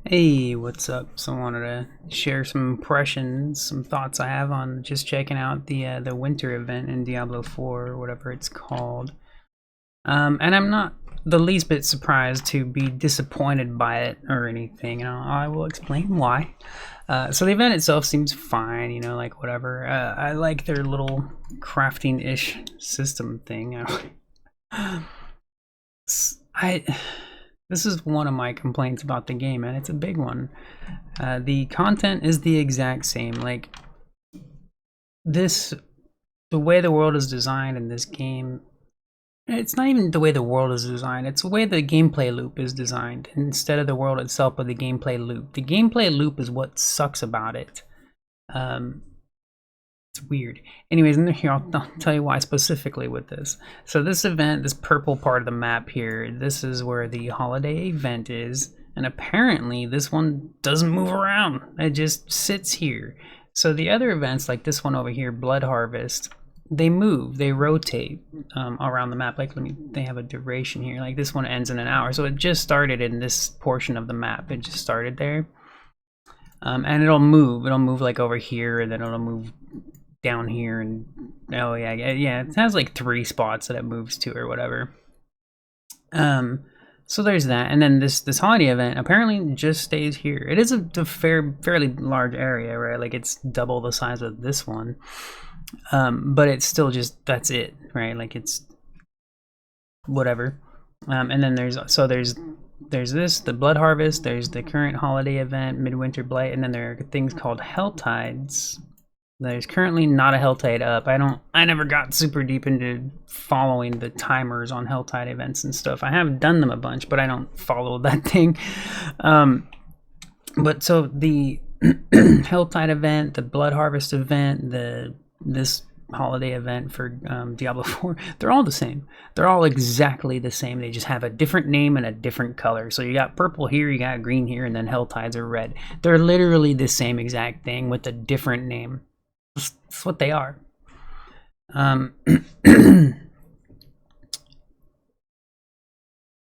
Hey, what's up? So I wanted to share some impressions, some thoughts I have on just checking out the winter event in Diablo 4 or whatever it's called. And I'm not the least bit surprised to be disappointed by it or anything. I will explain why. So the event itself seems fine, like whatever. I like their little crafting-ish system thing. I This is one of my complaints about the game, and it's a big one. The content is the exact same. Like this, the way the world is designed in this game, it's not even the way the world is designed. It's the way the gameplay loop is designed instead of the world itself, but the gameplay loop. The gameplay loop is what sucks about it. Um, It's weird. Anyways, and here I'll tell you why specifically with this. So this event, this purple part of the map here, this is where the holiday event is, and apparently this one doesn't move around. It just sits here. So the other events, like this one over here, Blood Harvest, they move, they rotate around the map. Like they have a duration here. Like this one ends in an hour, so it just started in this portion of the map. It just started there. And it'll move. It'll move like over here, and then it'll move down here, and oh yeah, it has like 3 spots that it moves to or whatever. So there's that, and then this holiday event apparently just stays here. It is a fairly large area, right? Like it's double the size of this one, but it's still just that's it, right? Like it's whatever. And then there's this, the Blood Harvest. There's the current holiday event, Midwinter Blight, and then there are things called Hell Tides. There's currently not a Helltide up. I never got super deep into following the timers on Helltide events and stuff. I have done them a bunch, but I don't follow that thing. But so the Helltide event, the Blood Harvest event, this holiday event for Diablo 4, they're all the same. They're all exactly the same. They just have a different name and a different color. So you got purple here, you got green here, and then Helltides are red. They're literally the same exact thing with a different name. That's what they are.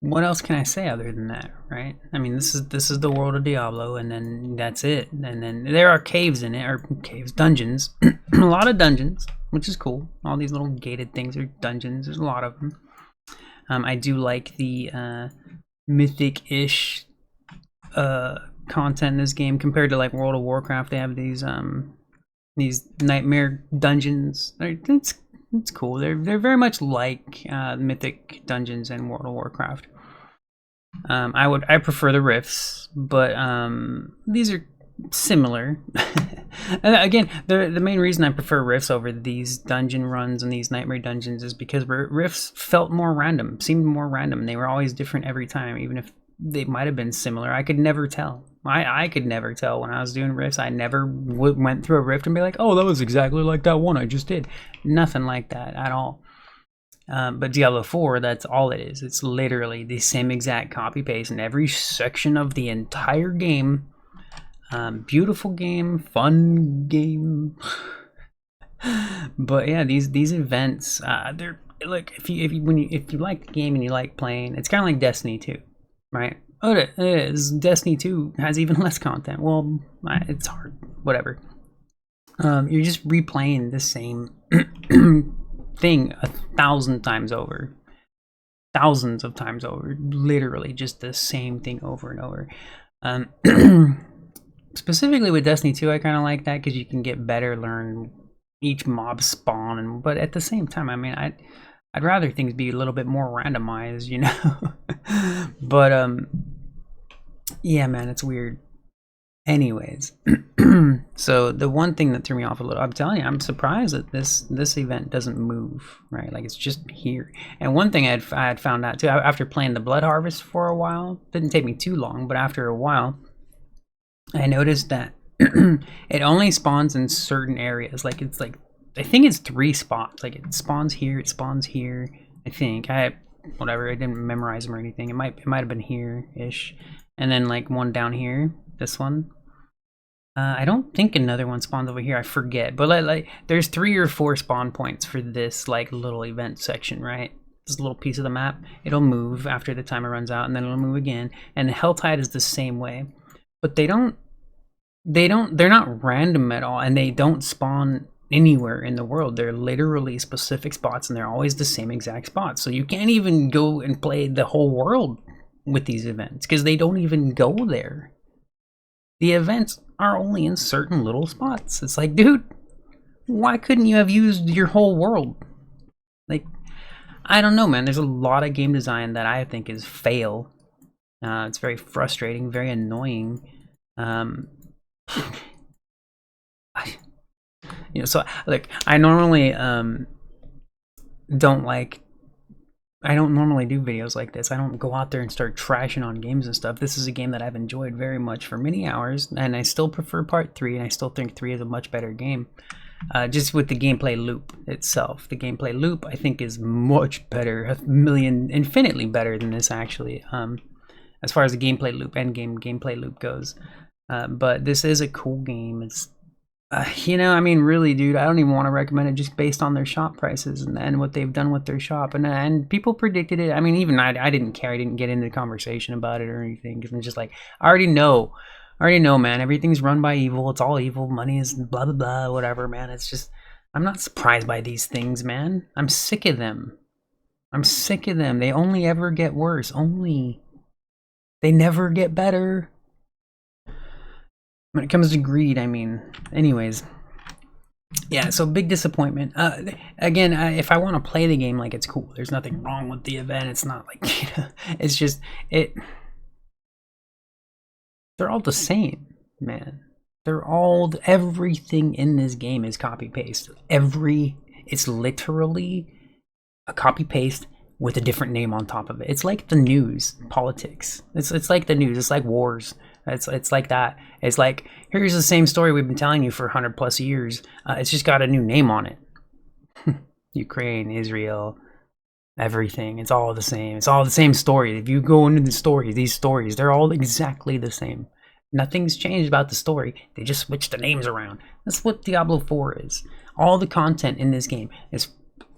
What else can I say other than that, right? I mean, this is the world of Diablo, and then that's it. And then there are caves in it, or caves, dungeons. A lot of dungeons, which is cool. All these little gated things are dungeons. There's a lot of them. I do like the mythic-ish content in this game compared to like World of Warcraft. They have these nightmare dungeons. It's cool. They're very much like mythic dungeons in World of Warcraft. I prefer the rifts, but these are similar. And again, the main reason I prefer rifts over these dungeon runs and these nightmare dungeons is because rifts felt more random, seemed more random. They were always different every time, even if they might have been similar. I could never tell. I could never tell when I was doing rifts. I never went through a rift and be like, oh, that was exactly like that one I just did. Nothing like that at all. But Diablo 4, that's all it is. It's literally the same exact copy paste in every section of the entire game. Beautiful game, fun game. But yeah, these events, they're like if you like the game and you like playing, it's kind of like Destiny 2, right? Oh, it is. Destiny 2 has even less content. Well, it's hard. Whatever. You're just replaying the same thing 1,000 times over. Thousands of times over. Literally just the same thing over and over. Specifically with Destiny 2, I kind of like that because you can get better, learn each mob spawn, but at the same time, I mean, I'd rather things be a little bit more randomized, you know. But yeah, man, it's weird. Anyways, so the one thing that threw me off a little, I'm telling you, I'm surprised that this event doesn't move, right? Like it's just here. And one thing I had found out too, after playing the Blood Harvest for a while, didn't take me too long, but after a while, I noticed that it only spawns in certain areas. Like it's like, I think it's 3 spots. Like it spawns here, it spawns here. I think whatever. I didn't memorize them or anything. It might have been here-ish, and then like one down here. This one. I don't think another one spawns over here. I forget. But like there's 3 or 4 spawn points for this like little event section, right? This little piece of the map. It'll move after the timer runs out, and then it'll move again. And the Helltide is the same way. but they're not random at all, and they don't spawn anywhere in the world. They're literally specific spots, and they're always the same exact spots. So you can't even go and play the whole world with these events because they don't even go there. The events are only in certain little spots. It's like, dude, why couldn't you have used your whole world? Like, I don't know, man. There's a lot of game design that I think is fail. It's very frustrating, very annoying. So like I normally don't like I don't normally do videos like this. I don't go out there and start trashing on games and stuff. This is a game that I've enjoyed very much for many hours, and I still prefer Part 3, and I still think 3 is a much better game. Just with the gameplay loop itself. The gameplay loop, I think, is much better, infinitely better than this, actually, as far as the gameplay loop, endgame gameplay loop goes. But this is a cool game. It's I mean, really, dude, I don't even want to recommend it just based on their shop prices and what they've done with their shop. And people predicted it. I mean, even I didn't care. I didn't get into the conversation about it or anything because I'm just like, I already know, man. Everything's run by evil. It's all evil. Money is blah, blah, blah, whatever, man. It's just, I'm not surprised by these things, man. I'm sick of them. They only ever get worse. They never get better. When it comes to greed, I mean, anyways, yeah, so big disappointment. Again, if I want to play the game, like, it's cool. There's nothing wrong with the event. It's not like, it's just, they're all the same, man. Everything in this game is copy-paste. It's literally a copy-paste with a different name on top of it. It's like the news, politics. It's like the news. It's like wars. It's like that. It's like, here's the same story we've been telling you for 100+ years. It's just got a new name on it. Ukraine, Israel, everything. It's all the same. It's all the same story. If you go into these stories, they're all exactly the same. Nothing's changed about the story. They just switched the names around. That's what Diablo 4 is. All the content in this game is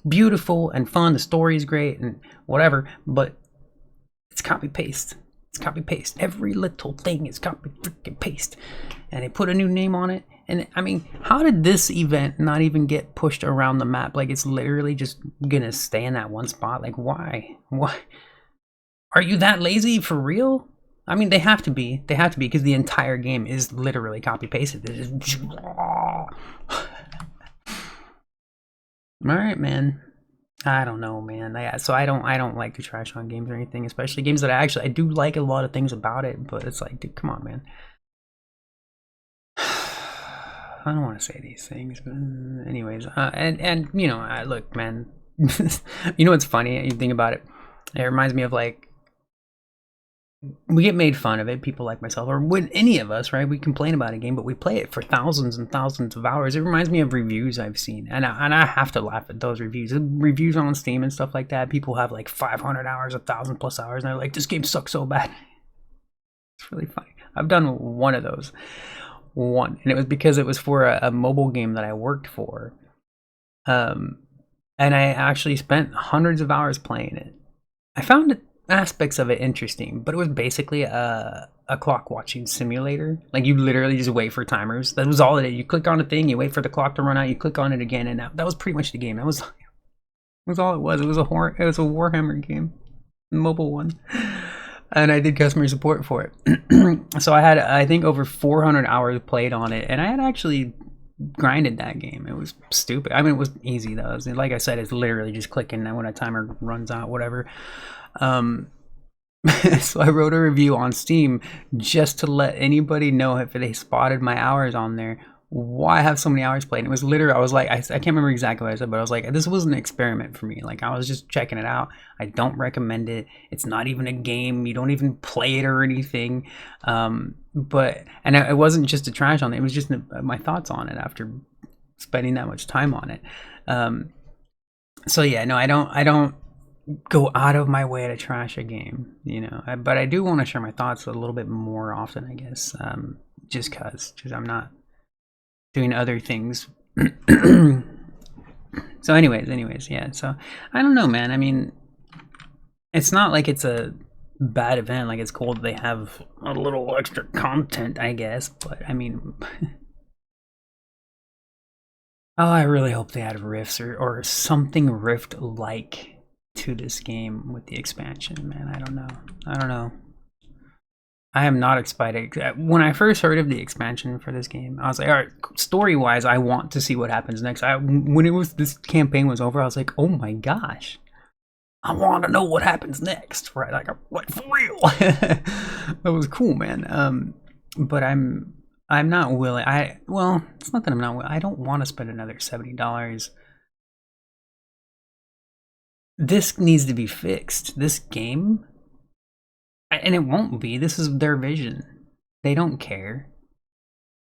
beautiful and fun. The story is great and whatever, but it's copy paste. It's copy paste. Every little thing is copy freaking paste, and they put a new name on it. And I mean, how did this event not even get pushed around the map? Like, it's literally just gonna stay in that one spot. Like, why? Are you that lazy for real? I mean, they have to be because the entire game is literally copy pasted. All right, man. I don't know, man. So I don't like to trash on games or anything, especially games that I do like a lot of things about it, but it's like, dude, come on, man. I don't want to say these things, but anyways, and look, man. You know what's funny? You think about it. It reminds me of, like, we get made fun of it, people like myself, or when any of us, right? We complain about a game, but we play it for thousands and thousands of hours. It reminds me of reviews I've seen, and I have to laugh at those reviews. Reviews on Steam and stuff like that. People have like 500 hours, 1,000+ hours, and they're like, "This game sucks so bad." It's really funny. I've done one of those, and it was because it was for a mobile game that I worked for, and I actually spent hundreds of hours playing it. I found aspects of it interesting, but it was basically a clock watching simulator. Like, you literally just wait for timers. That was all it is. You click on a thing, you wait for the clock to run out, you click on it again, and that was pretty much the game. That was all it was. It was a Warhammer game, a mobile one, and I did customer support for it. So I had, I think, over 400 hours played on it, and I had actually grinded that game. It was stupid. I mean, it was easy though. Like I said, it's literally just clicking when a timer runs out, whatever. So I wrote a review on Steam just to let anybody know if they spotted my hours on there, why I have so many hours played. And it was literally, I was like, I can't remember exactly what I said, but I was like, this was an experiment for me. Like, I was just checking it out. I don't recommend it. It's not even a game. You don't even play it or anything. But it wasn't just a trash on it. It was just my thoughts on it after spending that much time on it. So yeah, no, I don't go out of my way to trash a game, but I do want to share my thoughts a little bit more often, I guess, just because I'm not doing other things. So anyways, yeah, so I don't know, man. I mean, it's not like it's a bad event. Like, it's cool that they have a little extra content, I guess. But I mean, oh, I really hope they add rifts or something rift like to this game with the expansion. Man, I don't know. I don't know. I am not excited. When I first heard of the expansion for this game, I was like, all right, story-wise, I want to see what happens next. When this campaign was over, I was like, oh my gosh, I want to know what happens next, right? Like for real. That was cool, man. But I'm not willing. Well, it's not that I'm not willing. I don't want to spend another $70. This needs to be fixed. This game, and it won't be. This is their vision. They don't care.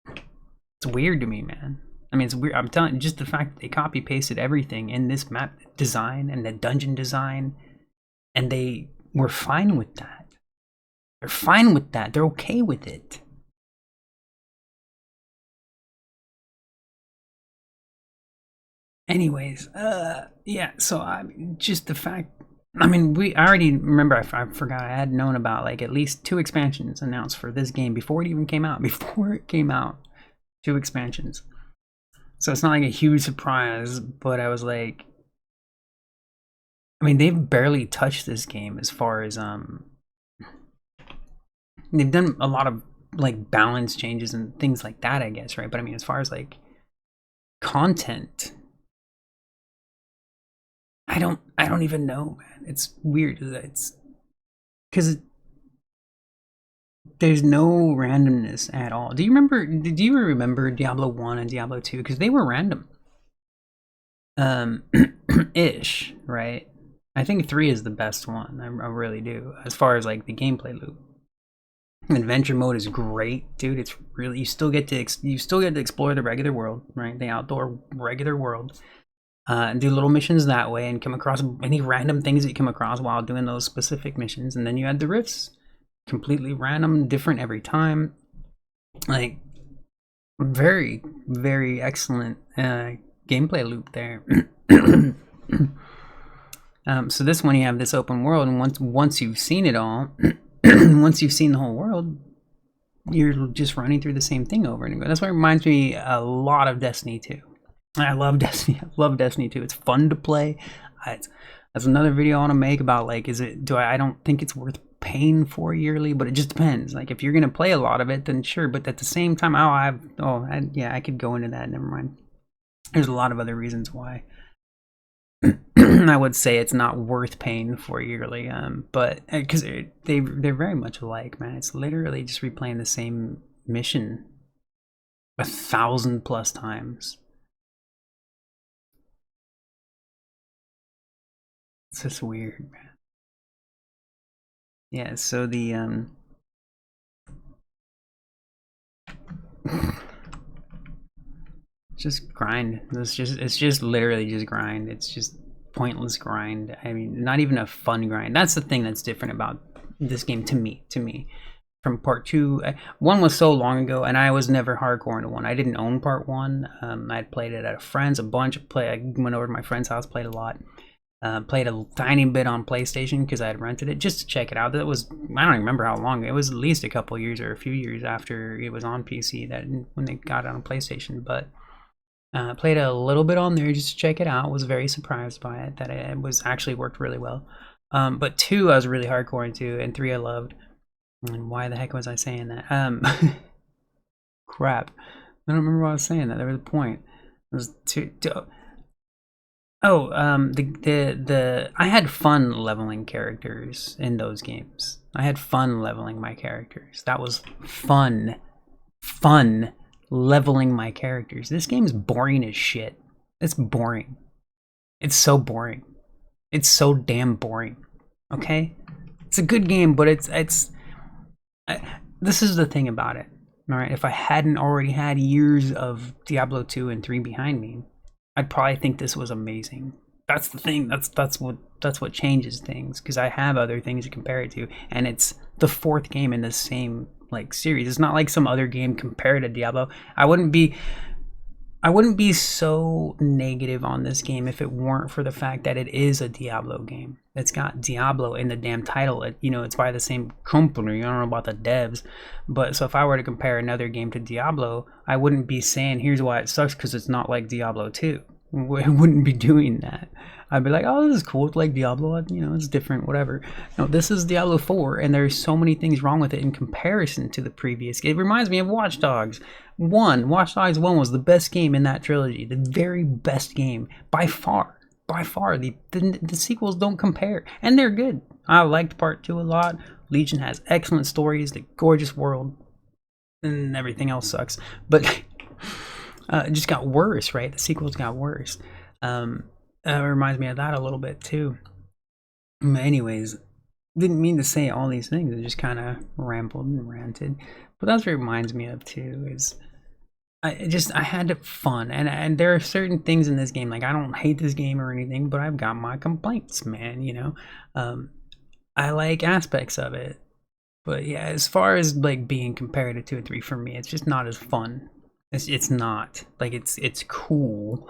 It's weird to me, man. I mean, it's weird. I'm telling you, just the fact that they copy pasted everything in this map design and the dungeon design, and they were fine with that. They're fine with that. They're okay with it. Anyways, yeah. So just the fact. I mean, I already remember. I forgot. I had known about like at least 2 expansions announced for this game before it even came out. Before it came out, 2 expansions. So it's not like a huge surprise, but I was like, I mean, they've barely touched this game as far as they've done a lot of like balance changes and things like that, I guess, right? But I mean, as far as like content, I don't even know, man. It's weird. It's because there's no randomness at all. Do you remember Diablo 1 and Diablo 2? Because they were random. Ish, right? I think 3 is the best one. I really do. As far as like the gameplay loop. Adventure mode is great, dude. It's really you still get to explore the regular world, right? The outdoor regular world. And do little missions that way and come across any random things that you come across while doing those specific missions. And then you add the rifts. Completely random, different every time. Like, very, very excellent gameplay loop there. So this one, you have this open world, and once you've seen it all, once you've seen the whole world, you're just running through the same thing over and over. That's what reminds me a lot of Destiny 2. I love Destiny. I love Destiny 2. It's fun to play. That's another video I want to make about like, I don't think it's worth paying for yearly, but it just depends. Like if you're gonna play a lot of it, then sure. But at the same time, I could go into that. Never mind. There's a lot of other reasons why I would say it's not worth paying for yearly. But because they're very much alike, man. It's literally just replaying the same mission 1,000+ times. It's just weird, man. Yeah, so the just grind. It's just literally just grind. It's just pointless grind. I mean, not even a fun grind. That's the thing that's different about this game to me. From part 2, 1 was so long ago, and I was never hardcore into 1. I didn't own part 1. I'd played it at a friend's a bunch. I went over to my friend's house, played a lot. Played a tiny bit on PlayStation because I had rented it just to check it out. That was, I don't even remember how long. It was at least a couple years or a few years after it was on PC when they got it on PlayStation. But played a little bit on there just to check it out. Was very surprised by it that it was actually worked really well. But 2 I was really hardcore into, and 3 I loved. And why the heck was I saying that? Crap, I don't remember why I was saying that. There was a point. It was 2. Oh, I had fun leveling characters in those games. I had fun leveling my characters. That was fun leveling my characters. This game is boring as shit. It's boring. It's so boring. It's so damn boring. Okay? It's a good game, but this is the thing about it. All right, if I hadn't already had years of Diablo 2 and 3 behind me, I'd probably think this was amazing. That's the thing. That's what changes things, because I have other things to compare it to, and it's the 4th game in the same like series. It's not like some other game compared to Diablo. I wouldn't be I wouldn't be so negative on this game if it weren't for the fact that it is a Diablo game. It's got Diablo in the damn title. You know, it's by the same company. I don't know about the devs, but so if I were to compare another game to Diablo, I wouldn't be saying here's why it sucks because it's not like Diablo 2. I wouldn't be doing that. I'd be like, oh, this is cool. It's like Diablo, you know, it's different, whatever. No, this is Diablo 4, and there's so many things wrong with it in comparison to the previous. It reminds me of Watch Dogs 1. Watch Dogs 1 was the best game in that trilogy, the very best game by far. By far, the sequels don't compare, and they're good. I liked Part 2 a lot. Legion has excellent stories, the gorgeous world, and everything else sucks. But it just got worse, right? The sequels got worse. It reminds me of that a little bit too. Anyways, didn't mean to say all these things. I just kind of rambled and ranted. But that's what it reminds me of too. Is I had fun, and there are certain things in this game. Like I don't hate this game or anything, but I've got my complaints, man. You know, I like aspects of it, but yeah, as far as like being compared to 2 and 3 for me, it's just not as fun. It's not like it's cool.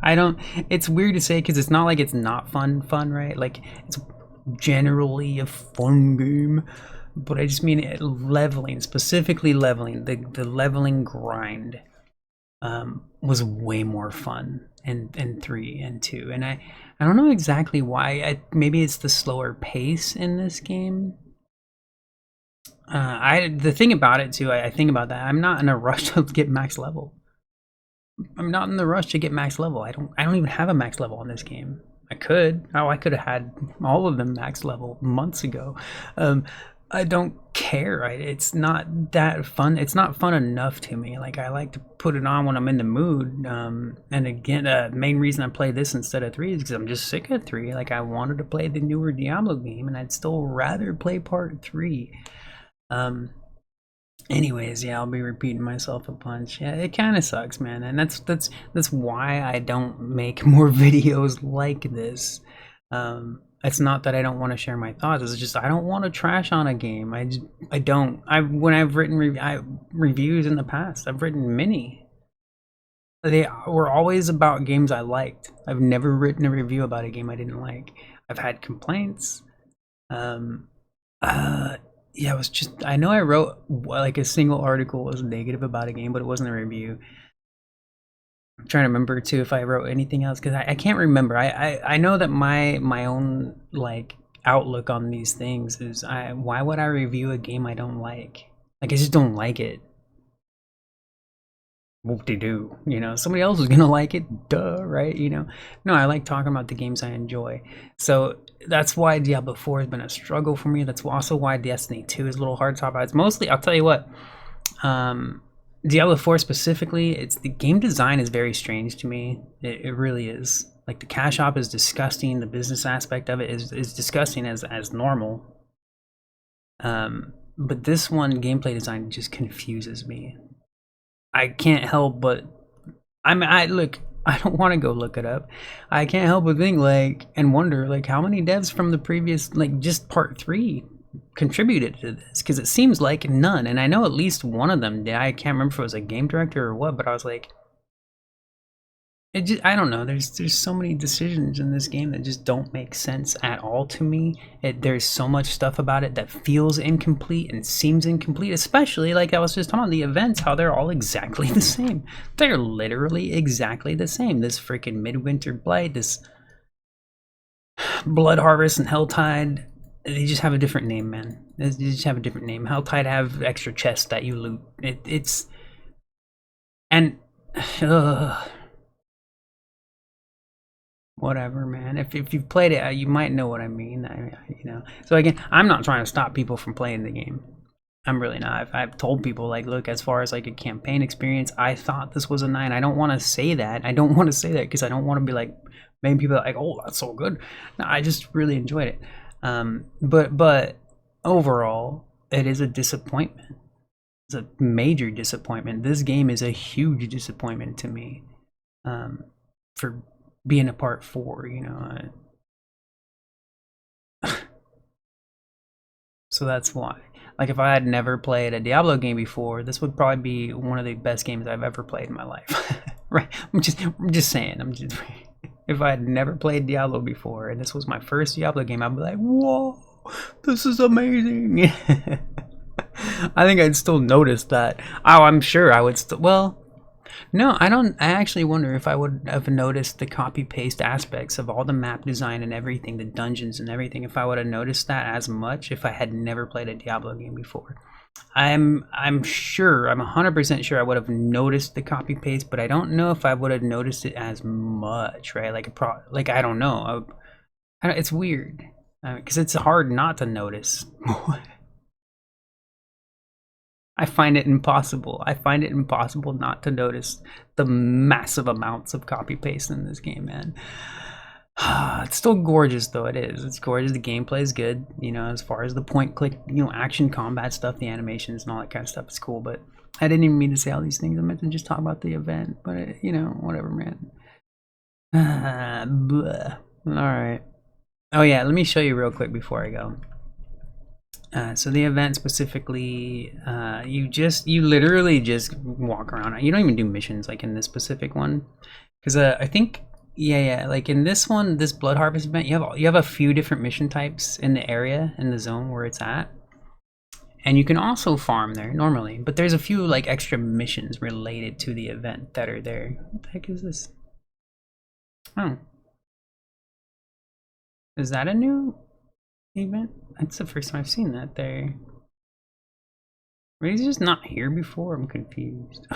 I don't. It's weird to say because it's not like it's not fun, right? Like it's generally a fun game, but I just mean it, leveling, specifically leveling. The leveling grind was way more fun in 3 and 2, and I don't know exactly why. Maybe it's the slower pace in this game. The thing about it too, I think about that. I'm not in a rush to get max level. I'm not in the rush to get max level. I don't even have a max level on this game. I could. Oh, I could have had all of them max level months ago. I don't care. It's not that fun. It's not fun enough to me. Like I like to put it on when I'm in the mood. And again, the main reason I play this instead of 3 is because I'm just sick of 3. Like I wanted to play the newer Diablo game, and I'd still rather play Part 3. Anyways, yeah, I'll be repeating myself a bunch. Yeah, it kind of sucks, man, and that's why I don't make more videos like this. It's not that I don't want to share my thoughts. It's just I don't want to trash on a game. I don't. When I've written reviews in the past, I've written many. They were always about games I liked. I've never written a review about a game I didn't like. I've had complaints. Um, yeah, it was just I know I wrote like a single article was negative about a game, but it wasn't a review. I'm trying to remember too if I wrote anything else because I can't remember. I know that my own like outlook on these things is why would I review a game I don't like? Like I just don't like it. Whoop-de-doo, you know, somebody else is gonna like it, duh, right? You know, no, I like talking about the games I enjoy. So that's why Diablo 4 has been a struggle for me. That's also why Destiny 2 is a little hard to talk about. It's mostly, I'll tell you what, um, Diablo 4 specifically, it's the game design is very strange to me. It really is. Like the cash op is disgusting. The business aspect of it is disgusting as normal. But this one gameplay design just confuses me. I can't help but I look. I don't want to go look it up. I can't help but think like and wonder like how many devs from the previous like just part 3 contributed to this because it seems like none. And I know at least one of them did. I can't remember if it was a game director or what, but I was like, I don't know. There's so many decisions in this game that just don't make sense at all to me. There's so much stuff about it that feels incomplete and seems incomplete, especially like I was just talking about the events, how they're all exactly the same. They're literally exactly the same. This freaking Midwinter Blight, this Blood Harvest and Helltide, they just have a different name, man. They just have a different name. Helltide have extra chests that you loot. It's and whatever, man. If you've played it, you might know what I mean. You know. So again, I'm not trying to stop people from playing the game. I'm really not. I've told people like, look, as far as like a campaign experience, I thought this was a 9. I don't want to say that. I don't want to say that because I don't want to be like making people like, oh, that's so good. No, I just really enjoyed it. But overall, it is a disappointment. It's a major disappointment. This game is a huge disappointment to me. For being a part 4, you know. So that's why. Like if I had never played a Diablo game before, this would probably be one of the best games I've ever played in my life. Right? I'm just saying. If I had never played Diablo before and this was my first Diablo game, I'd be like, whoa, this is amazing. I think I'd still notice that. Oh, I'm sure I would still. Well, no, I don't. I actually wonder if I would have noticed the copy paste aspects of all the map design and everything, the dungeons and everything, if I would have noticed that as much if I had never played a Diablo game before. I'm sure, I'm 100% sure I would have noticed the copy paste, but I don't know if I would have noticed it as much, right? Like I don't know. It's weird because it's hard not to notice. I find it impossible. I find it impossible not to notice the massive amounts of copy paste in this game, man. It's still gorgeous though. It is. It's gorgeous. The gameplay is good. You know, as far as the point click, you know, action combat stuff, the animations and all that kind of stuff is cool. But I didn't even mean to say all these things. I meant to just talk about the event. But you know, whatever, man. All right. Oh yeah, let me show you real quick before I go. So the event specifically, you literally just walk around. You don't even do missions like in this specific one, because I think yeah, like in this one, this blood harvest event, you have a few different mission types in the area in the zone where it's at, and you can also farm there normally. But there's a few like extra missions related to the event that are there. What the heck is this? Oh, is that a new event? That's the first time I've seen that there. Were these just not here before? I'm confused.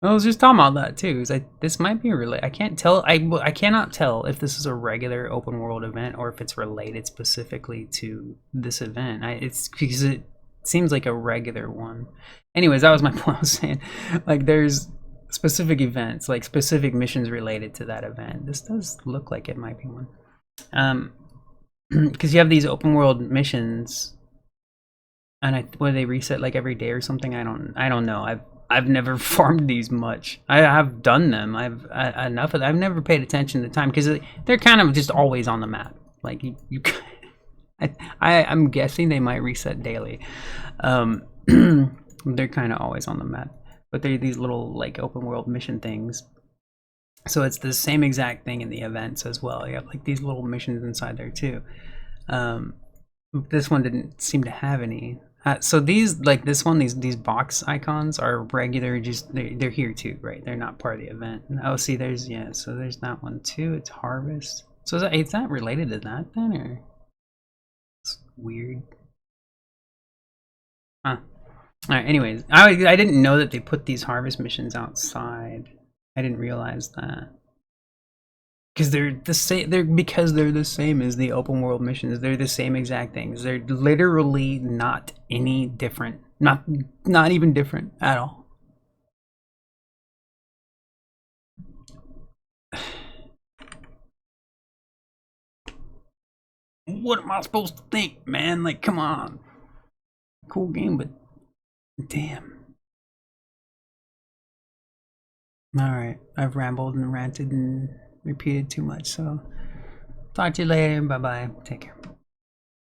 I was just talking about that too. This might be related. I can't tell. I cannot tell if this is a regular open world event or if it's related specifically to this event. It's because it seems like a regular one. Anyways, that was my point. I was saying, like, there's specific events, like specific missions related to that event. This does look like it might be one. Because you have these open world missions, and whether they reset like every day or something. I don't know. I've never farmed these much. I have done them. Enough of. I've never paid attention to the time because they're kind of just always on the map. Like you I'm guessing they might reset daily. They're kind of always on the map, but they're these little like open world mission things. So it's the same exact thing in the events as well. You have like these little missions inside there too. This one didn't seem to have any. So these, like this one, these box icons are regular. Just they're here too, right? They're not part of the event. Oh, see, there's So there's that one too. It's harvest. So is that related to that then, or it's weird? Huh. All right. Anyways, I didn't know that they put these harvest missions outside. I didn't realize that. Because they're the same. They're the same as the open world missions. They're the same exact things. They're literally not any different. Not even different at all. What am I supposed to think, man? Like, come on. Cool game, but damn. All right, I've rambled and ranted and repeated too much. So talk to you later. Bye bye. Take care.